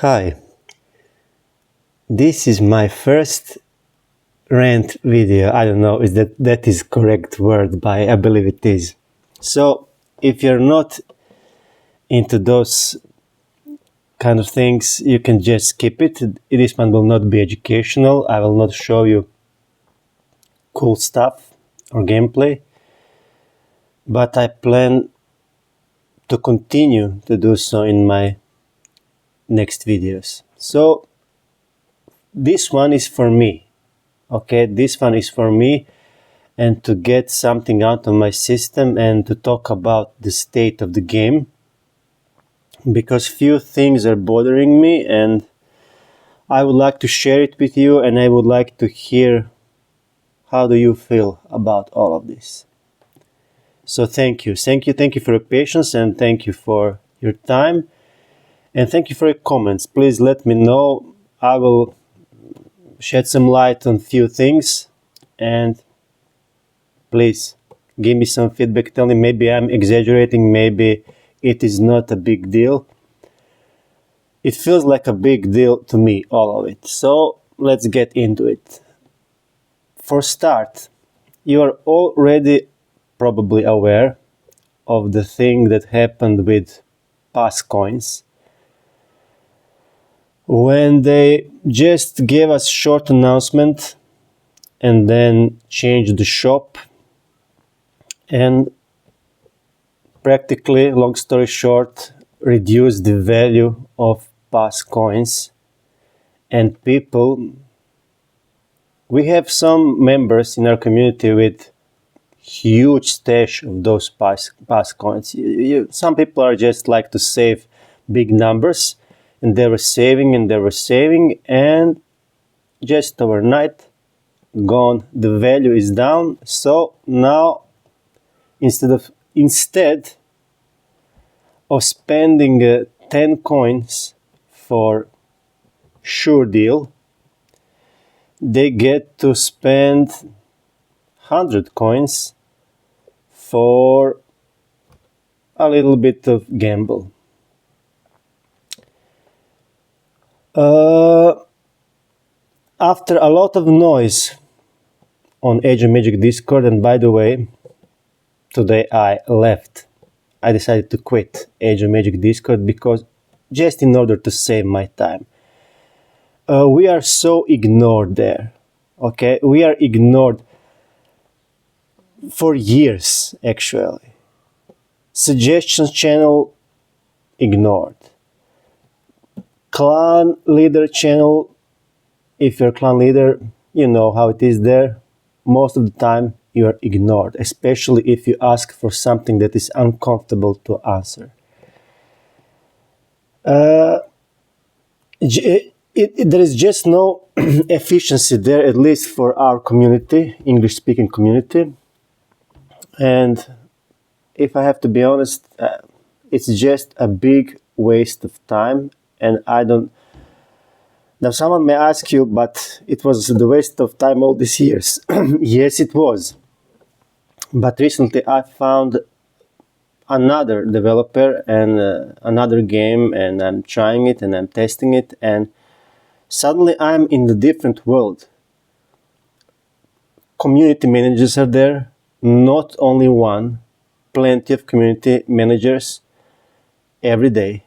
Hi, this is my first rant video. I don't know if that is correct word, but I believe it is. So if you're not into those kind of things, you can just skip it. This one will not be educational. I will not show you cool stuff or gameplay, but I plan to continue to do so in my next videos. So this one is for me. Okay, this one is for me and to get something out of my system and to talk about the state of the game, because few things are bothering me and I would like to share it with you, and I would like to hear how do you feel about all of this. So thank you for your patience, and thank you for your time, and thank you for your comments. Please let me know. I will shed some light on few things, and please give me some feedback. Tell me maybe I'm exaggerating, maybe it is not a big deal. It feels like a big deal to me, all of it. So let's get into it. For start, you are already probably aware of the thing that happened with pass coins, when they just gave us short announcement and then changed the shop, and practically, long story short, reduced the value of pass coins. And we have some members in our community with huge stash of those pass coins. Some people are just like to save big numbers, and they were saving and just overnight gone. The value is down. So now instead of spending 10 coins for sure deal, they get to spend 100 coins for a little bit of gamble. After a lot of noise on Age of Magic Discord, and by the way, today I decided to quit Age of Magic Discord because just in order to save my time. We are so ignored there, okay? We are ignored for years, actually. Suggestions channel ignored. Clan leader channel, if you're clan leader, you know how it is there. Most of the time you are ignored, especially if you ask for something that is uncomfortable to answer. There is just no efficiency there, at least for our community, English-speaking community. And if I have to be honest, it's just a big waste of time, and I don't... Now someone may ask you, but it was the waste of time all these years. Yes, it was. But recently I found another developer and another game, and I'm trying it and I'm testing it, and suddenly I'm in a different world. Community managers are there, not only one, plenty of community managers every day.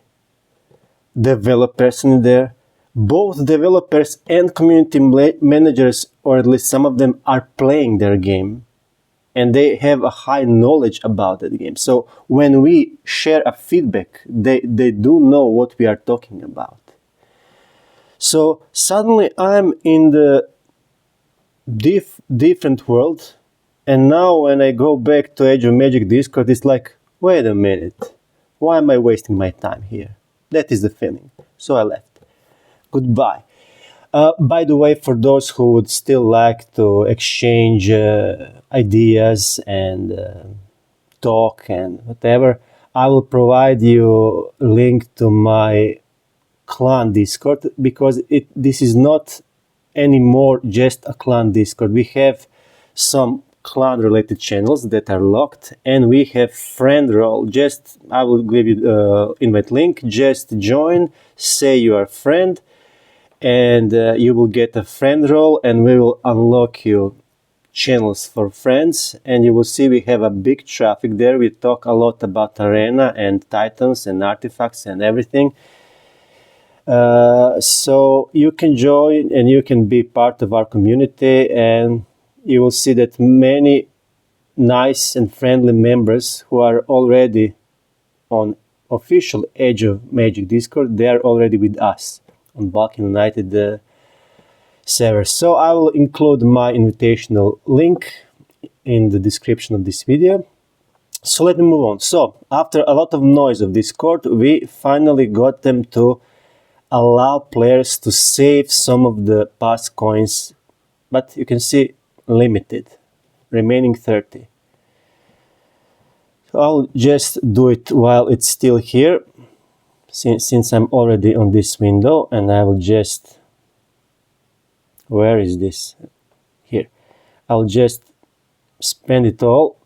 Developers in there. Both developers and community managers, or at least some of them, are playing their game, and they have a high knowledge about that game. So when we share a feedback, they do know what we are talking about. So suddenly I'm in the different world, and now when I go back to Age of Magic Discord, it's like, wait a minute, why am I wasting my time here? That is the feeling. So I left. Goodbye. By the way, for those who would still like to exchange ideas and talk and whatever, I will provide you a link to my clan Discord, because this is not anymore just a clan Discord. We have some clan related channels that are locked, and we have friend role. Just I will give you invite link, just join, say you are a friend, and you will get a friend role, and we will unlock you channels for friends, and you will see we have a big traffic there. We talk a lot about arena and titans and artifacts and everything. So you can join and you can be part of our community, and you will see that many nice and friendly members who are already on official Age of Magic Discord, they are already with us on Balkan United server. So I will include my invitational link in the description of this video. So let me move on. So after a lot of noise of Discord, we finally got them to allow players to save some of the past coins, but you can see limited, remaining 30. So I'll just do it while it's still here, since I'm already on this window, and I will just, where is this? Here. I'll just spend it all.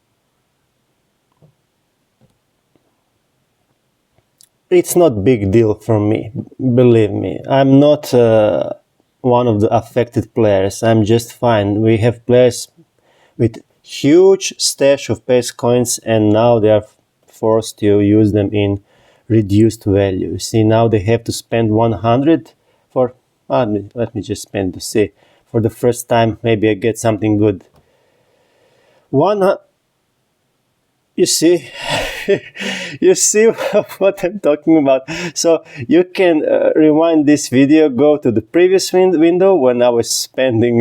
It's not big deal for me, believe me. I'm not one of the affected players. I'm just fine. We have players with huge stash of base coins, and now they are forced to use them in reduced value. See, now they have to spend 100 for, let me just spend to see. For the first time, maybe I get something good. You see, you see what I'm talking about. So you can rewind this video, go to the previous window when I was spending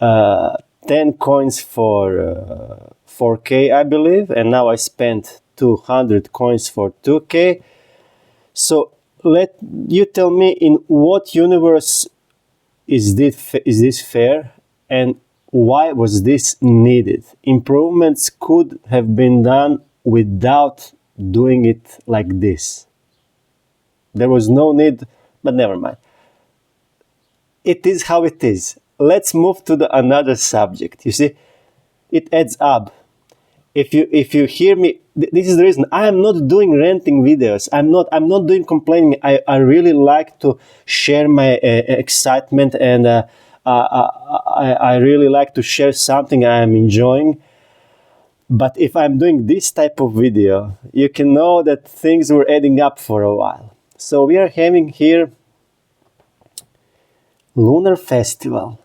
10 coins for 4K, I believe, and now I spent 200 coins for 2K. So let you tell me, in what universe is this fair, and why was this needed? Improvements could have been done without doing it like this. There was no need, but never mind. It is how it is. Let's move to another subject. You see, it adds up. If you hear me, this is the reason I am not doing ranting videos. I'm not doing complaining. I really like to share my excitement, and I really like to share something I am enjoying. But if I'm doing this type of video, you can know that things were adding up for a while. So we are having here Lunar Festival.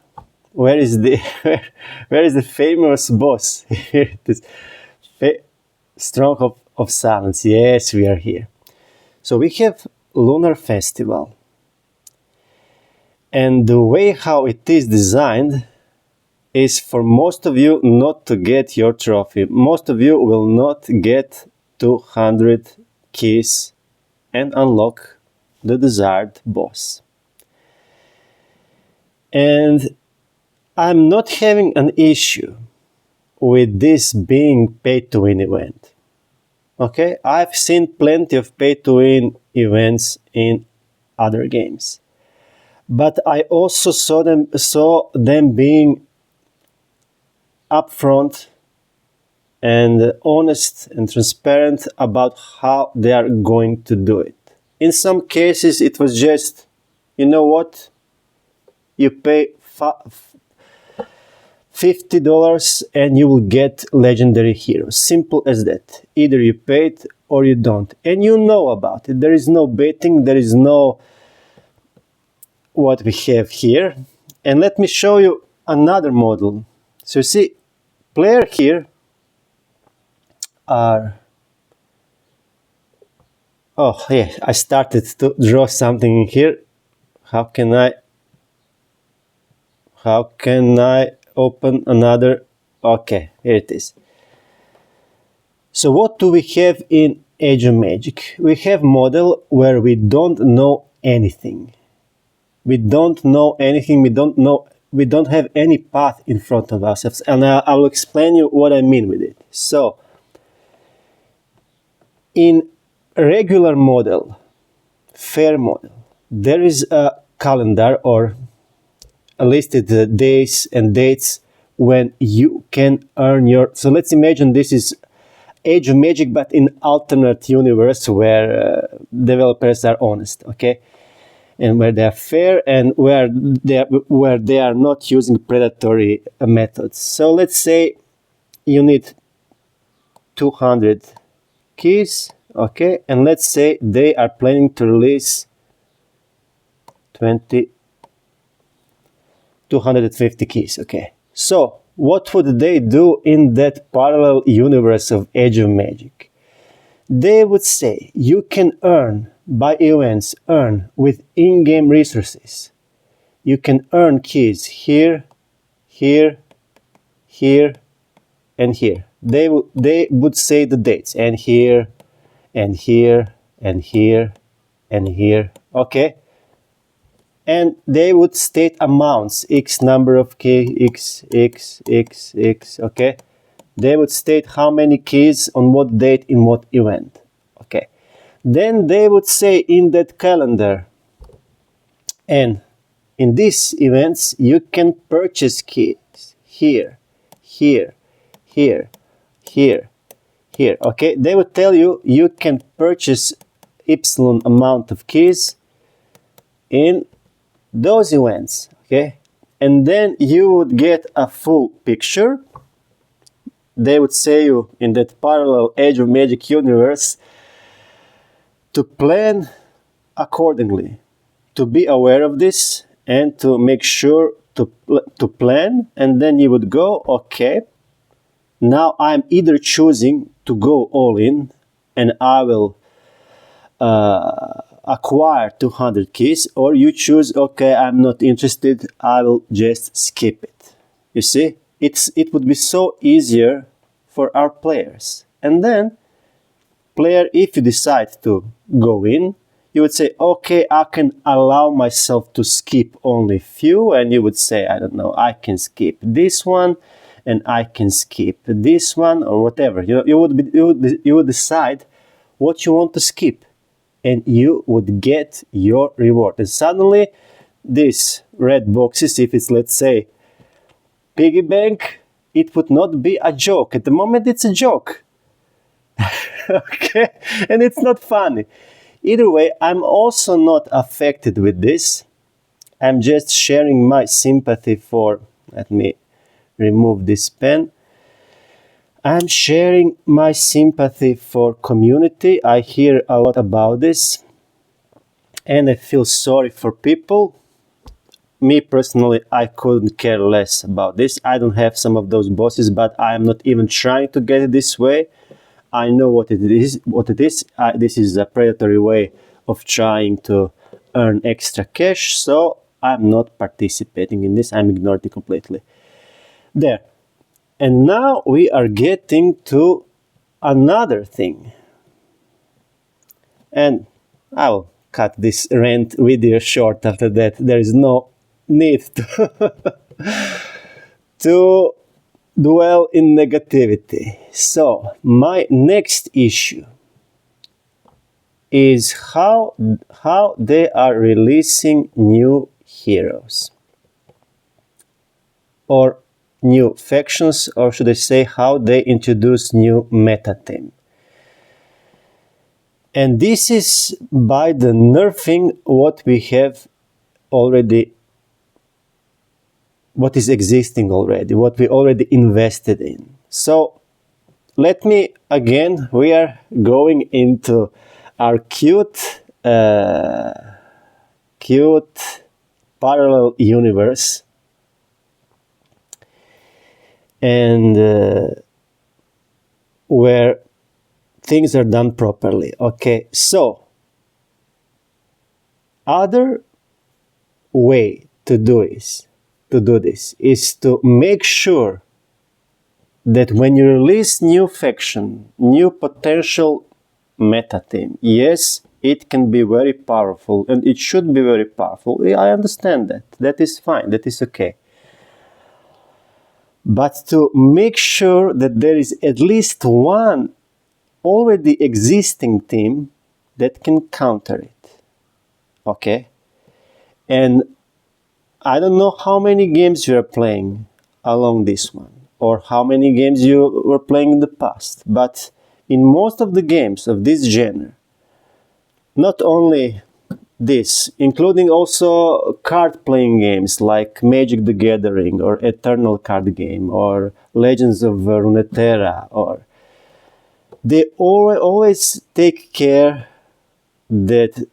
Where is the famous boss? Here it is. Stronghold of Silence. Yes, we are here. So we have Lunar Festival. And the way how it is designed is for most of you not to get your trophy. Most of you will not get 200 keys and unlock the desired boss. And I'm not having an issue with this being pay-to-win event. Okay, I've seen plenty of pay-to-win events in other games, but I also saw them being upfront and honest and transparent about how they are going to do it. In some cases, it was just, you know what, you pay $50 and you will get legendary heroes. Simple as that. Either you pay it or you don't. And you know about it. There is no baiting. There is no what we have here. And let me show you another model. So you see, player here are... Oh, yeah, I started to draw something in here. How can I open another? Okay, here it is. So what do we have in Age of Magic? We have model where we don't know anything. We don't know anything. We don't have any path in front of ourselves, and I will explain you what I mean with it. So in regular model, fair model, there is a calendar or listed days and dates when you can earn your... So let's imagine this is Age of Magic, but in alternate universe where developers are honest, okay? And where they are fair and where they are not using predatory methods. So let's say you need 200 keys, okay? And let's say they are planning to release 250 keys, okay? So what would they do in that parallel universe of Age of Magic? They would say you can earn by events, earn with in-game resources. You can earn keys here, here, here, and here. They would say the dates, and here, and here, and here, and here, okay? And they would state amounts, X number of keys, X, okay? They would state how many keys on what date in what event, okay? Then they would say in that calendar, and in these events, you can purchase keys here, here, here, here, here, okay? They would tell you you can purchase epsilon amount of keys in those events, okay? And then you would get a full picture. They would say you in that parallel Age of Magic universe to plan accordingly, to be aware of this and to make sure to plan. And then you would go, okay, now I'm either choosing to go all in and I will acquire 200 keys, or you choose, okay, I'm not interested, I will just skip it. You see, it would be so easier for our players. And then player, if you decide to go in, you would say, okay, I can allow myself to skip only few, and you would say, I don't know, I can skip this one and I can skip this one, or whatever. You would decide what you want to skip, and you would get your reward. And suddenly these red boxes, if it's, let's say, piggy bank, it would not be a joke. At the moment it's a joke. Okay, and it's not funny. Either way, I'm also not affected with this. I'm just sharing my sympathy for, let me remove this pen. I'm sharing my sympathy for community. I hear a lot about this and I feel sorry for people. Me personally, I couldn't care less about this. I don't have some of those bosses, but I am not even trying to get it this way. I know what it is. This is a predatory way of trying to earn extra cash, so I'm not participating in this. I'm ignoring it completely. There. And now we are getting to another thing. And I will cut this rant video short after that. There is no need to dwell in negativity. So, my next issue is how they are releasing new heroes. Or new factions, or should I say how they introduce new meta theme. And this is by the nerfing what we have already, what is existing already, what we already invested in. So let me again, we are going into our cute parallel universe. And where things are done properly. Okay, so other way to do this is to make sure that when you release new faction, new potential meta theme, yes, it can be very powerful and it should be very powerful. I understand that. That is fine. That is okay. But to make sure that there is at least one already existing team that can counter it. Okay? And I don't know how many games you are playing. along this one, or how many games you were playing in the past. But in most of the games of this genre, not only this, including also card playing games like Magic the Gathering or Eternal Card Game or Legends of Runeterra, or they always take care that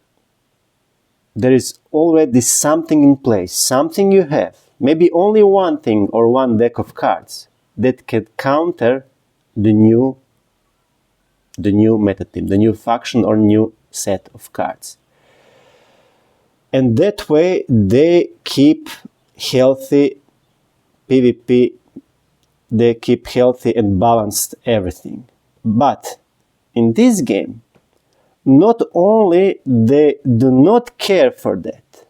there is already something in place, something you have, maybe only one thing or one deck of cards that can counter the new meta team, the new faction or new set of cards. And that way they keep healthy PvP, they keep healthy and balanced everything. But in this game, not only they do not care for that,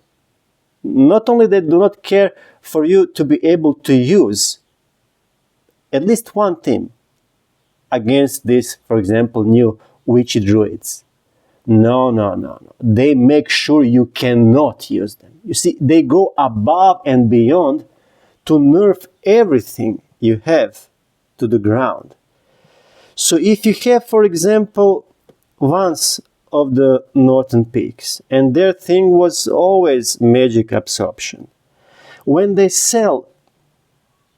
not only they do not care for you to be able to use at least one team against this, for example, new witchy druids. No. They make sure you cannot use them. You see, they go above and beyond to nerf everything you have to the ground. So if you have, for example, once of the Northern Peaks, and their thing was always magic absorption, when they sell,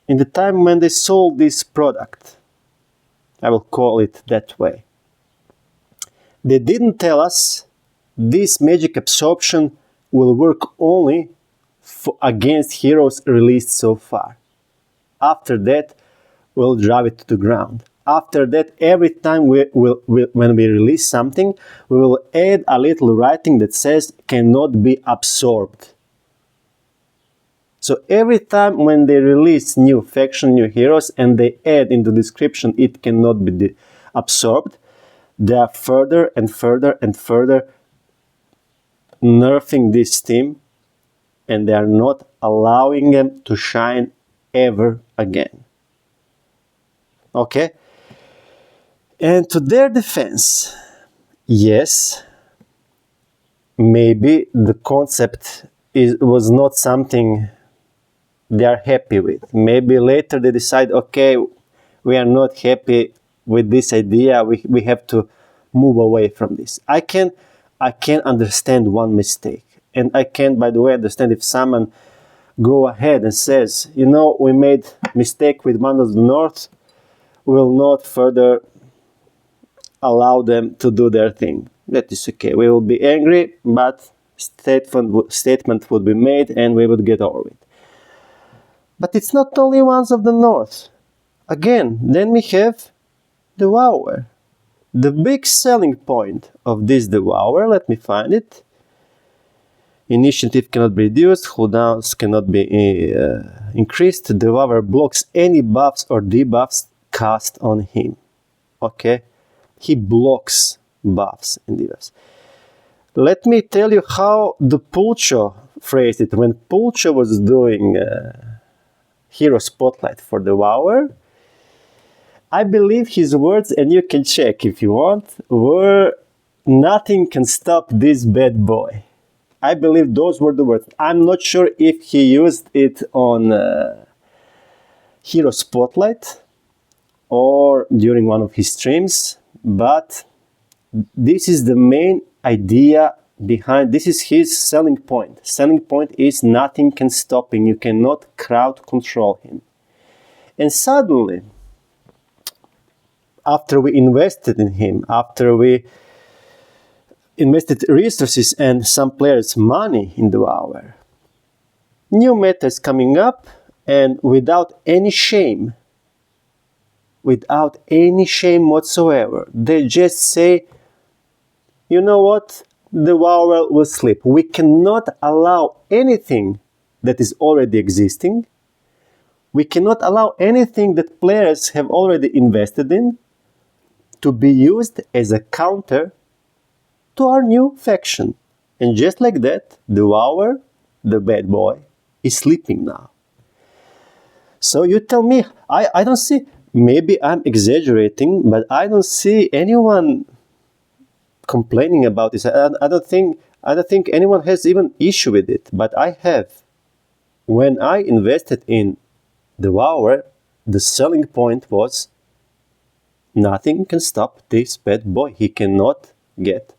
in the time when they sold this product, I will call it that way, they didn't tell us this magic absorption will work only against heroes released so far. After that, we'll drive it to the ground. After that, every time when we release something, we will add a little writing that says cannot be absorbed. So every time when they release new faction, new heroes, and they add in the description it cannot be absorbed, they are further and further and further nerfing this team, and they are not allowing them to shine ever again. Okay? And to their defense, yes, maybe the concept was not something they are happy with. Maybe later they decide, okay, we are not happy with this idea, we have to move away from this. I can understand one mistake. And I can, by the way, understand if someone go ahead and says, you know, we made mistake with One of the North, we will not further allow them to do their thing. That is okay. We will be angry, but statement would be made and we would get over it. But it's not only Ones of the North. Again, then we have Devourer. The big selling point of this Devourer, let me find it. Initiative cannot be reduced, cooldowns cannot be increased. Devourer blocks any buffs or debuffs cast on him. Okay? He blocks buffs and debuffs. Let me tell you how the Pulcho phrased it. When Pulcho was doing Hero Spotlight for Devourer, I believe his words, and you can check if you want, were nothing can stop this bad boy. I believe those were the words. I'm not sure if he used it on Hero Spotlight or during one of his streams, but this is the main idea behind, this is his selling point. Selling point is nothing can stop him, you cannot crowd control him. And suddenly, after we invested in him, after we invested resources and some players' money in the hour, new meta is coming up, and without any shame whatsoever, they just say, you know what, the Devourer will sleep. We cannot allow anything that is already existing. We cannot allow anything that players have already invested in to be used as a counter to our new faction. And just like that, the Devourer, the bad boy, is sleeping now. So you tell me, I don't see, maybe I'm exaggerating, but I don't see anyone complaining about this. I don't think anyone has even issue with it, but I have. When I invested in The Wow, the selling point was nothing can stop this bad boy. He cannot get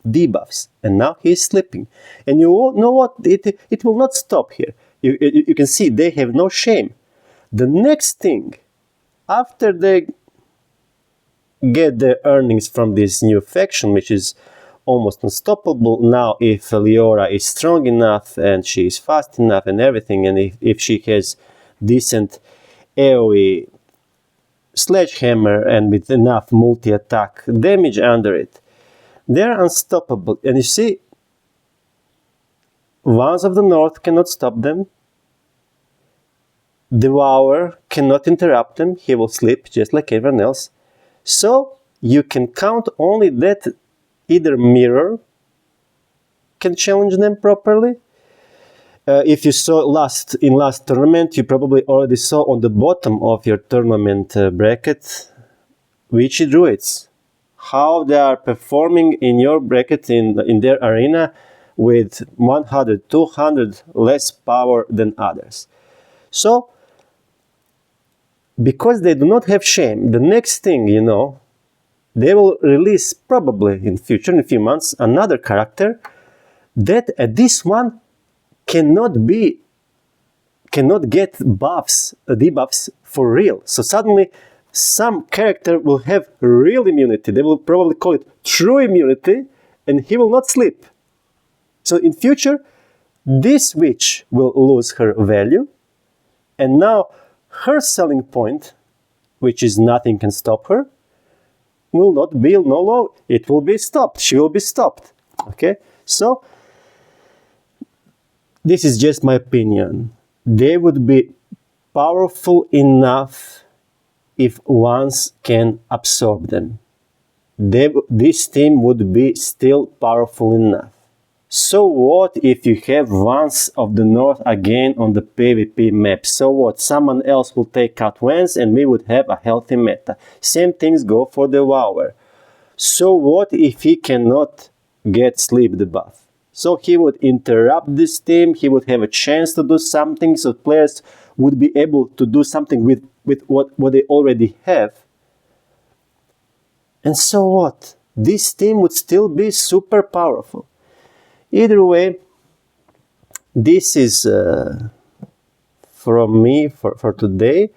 debuffs. And now he's sleeping. And you know what? It will not stop here. You can see they have no shame. The next thing, after they get the earnings from this new faction, which is almost unstoppable, now if Leora is strong enough and she is fast enough and everything, and if she has decent AoE sledgehammer and with enough multi-attack damage under it, they're unstoppable. And you see, Ones of the North cannot stop them. Devourer cannot interrupt them. He will sleep just like everyone else. So you can count only that either Mirror can challenge them properly. If you saw in last tournament, you probably already saw on the bottom of your tournament bracket Witchy Druids, how they are performing in your bracket in their arena with 100, 200 less power than others. So, because they do not have shame, the next thing, you know, they will release probably in future, in a few months, another character that this one cannot get debuffs for real. So suddenly some character will have real immunity. They will probably call it true immunity, and he will not sleep. So in future, this witch will lose her value, and now her selling point, which is nothing can stop her, will not be no low. It will be stopped. She will be stopped. Okay? So this is just my opinion. They would be powerful enough if Ones can absorb them. This team would be still powerful enough. So what if you have Ones of the North again on the PvP map? So what? Someone else will take out Ones and we would have a healthy meta. Same things go for the Wower. So what if he cannot get sleep debuff? So he would interrupt this team, he would have a chance to do something, so players would be able to do something with what they already have. And so what? This team would still be super powerful. Either way, this is from me for today.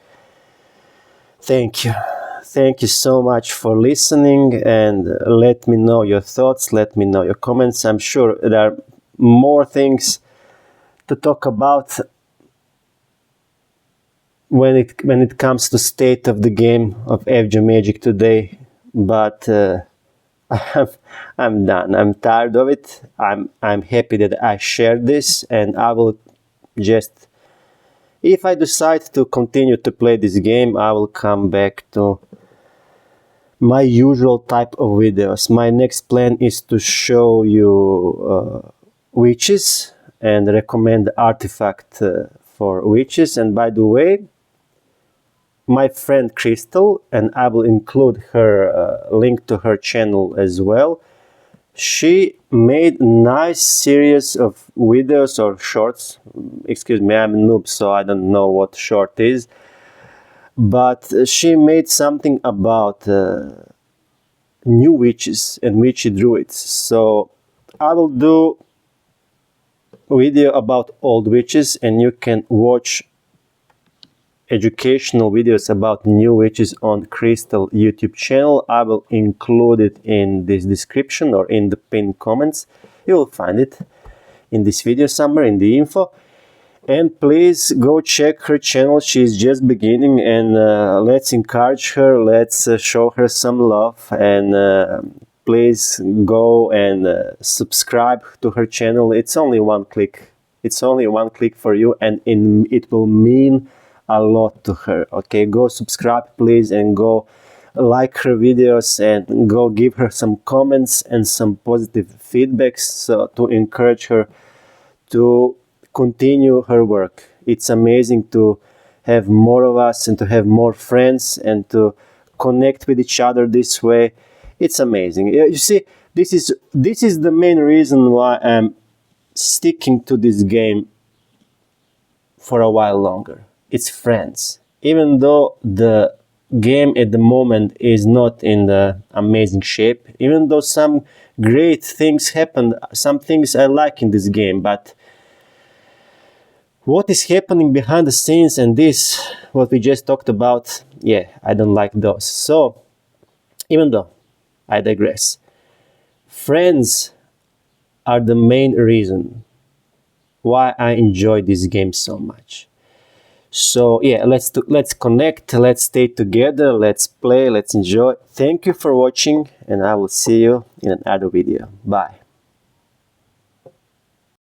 Thank you. Thank you so much for listening, and let me know your thoughts, let me know your comments. I'm sure there are more things to talk about when it comes to state of the game of FG Magic today, but I'm done. I'm tired of it. I'm happy that I shared this, and I will just, if I decide to continue to play this game, I will come back to my usual type of videos. My next plan is to show you witches and recommend artifact for witches. And by the way, my friend Crystal, and I will include her link to her channel as well, she made nice series of videos or shorts. Excuse me, I'm a noob, so I don't know what short is. But she made something about new witches and witchy druids. So I will do a video about old witches, and you can watch educational videos about new witches on Crystal YouTube channel. I will include it in this description or in the pinned comments. You will find it in this video somewhere in the info. And please go check her channel. She's just beginning, and let's encourage her, let's show her some love, and please go and subscribe to her channel. It's only one click. It's only one click for you, and it will mean a lot to her. Okay, go subscribe please, and go like her videos, and go give her some comments and some positive feedbacks, so to encourage her to continue her work. It's amazing to have more of us and to have more friends and to connect with each other this way. It's amazing. You see, this is the main reason why I'm sticking to this game for a while longer. it's friends. Even though the game at the moment is not in the amazing shape, even though some great things happen, some things I like in this game, but what is happening behind the scenes and this, what we just talked about, yeah, I don't like those. So, even though, I digress. Friends are the main reason why I enjoy this game so much. So yeah, let's connect, let's stay together, let's play, let's enjoy. Thank you for watching, and I will see you in another video. Bye.